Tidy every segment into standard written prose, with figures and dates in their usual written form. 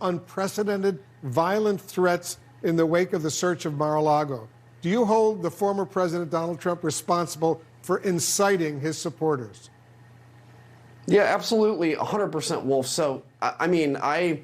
unprecedented, violent threats in the wake of the search of Mar-a-Lago. Do you hold the former President Donald Trump responsible for inciting his supporters? Yeah, absolutely, 100%, Wolf. So, I mean, I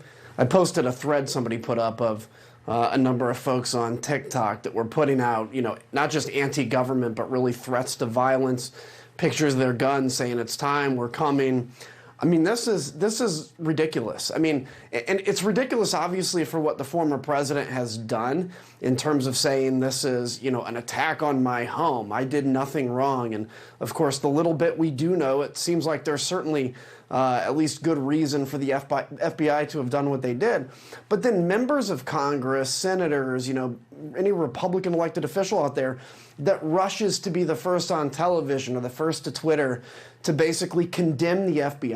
posted a thread somebody put up of a number of folks on TikTok that were putting out, not just anti-government, but really threats to violence, pictures of their guns saying it's time, we're coming. I mean, this is ridiculous. I mean, and it's ridiculous, obviously, for what the former president has done in terms of saying this is, an attack on my home. I did nothing wrong. And, of course, the little bit we do know, it seems like there's certainly at least good reason for the FBI to have done what they did. But then members of Congress, senators, any Republican elected official out there that rushes to be the first on television or the first to Twitter to basically condemn the FBI.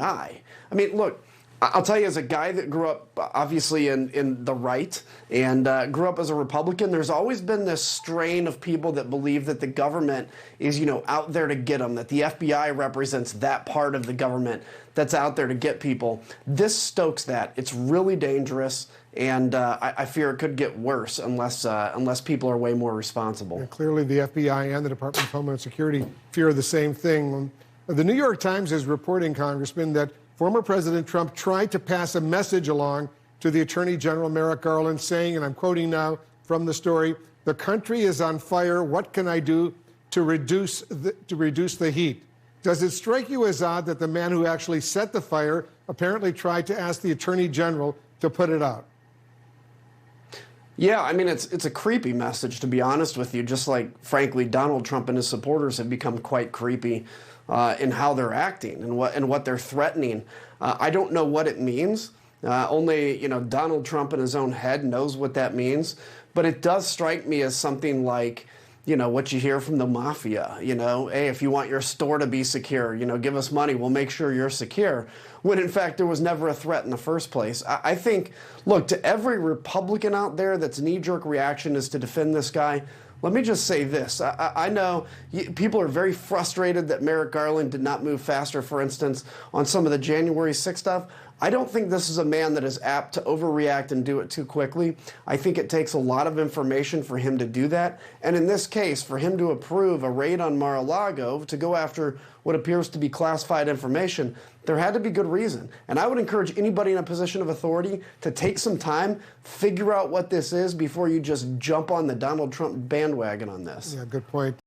I mean, look, I'll tell you, as a guy that grew up, obviously, in the right and grew up as a Republican, there's always been this strain of people that believe that the government is, out there to get them, that the FBI represents that part of the government that's out there to get people. This stokes that. It's really dangerous, and I fear it could get worse unless people are way more responsible. Yeah, clearly, the FBI and the Department of Homeland Security fear the same thing. The New York Times is reporting, Congressman, that former President Trump tried to pass a message along to the Attorney General Merrick Garland saying, and I'm quoting now from the story, "The country is on fire. What can I do to reduce the heat?" Does it strike you as odd that the man who actually set the fire apparently tried to ask the Attorney General to put it out? Yeah, I mean, it's a creepy message, to be honest with you, just like, frankly, Donald Trump and his supporters have become quite creepy in how they're acting and what they're threatening. I don't know what it means. Only, Donald Trump in his own head knows what that means. But it does strike me as something like, what you hear from the mafia, hey, if you want your store to be secure, give us money, we'll make sure you're secure. When in fact, there was never a threat in the first place. I think, look, to every Republican out there that's knee-jerk reaction is to defend this guy, let me just say this. I know people are very frustrated that Merrick Garland did not move faster, for instance, on some of the January 6th stuff. I don't think this is a man that is apt to overreact and do it too quickly. I think it takes a lot of information for him to do that. And in this case, for him to approve a raid on Mar-a-Lago to go after what appears to be classified information, there had to be good reason. And I would encourage anybody in a position of authority to take some time, figure out what this is before you just jump on the Donald Trump bandwagon on this. Yeah, good point.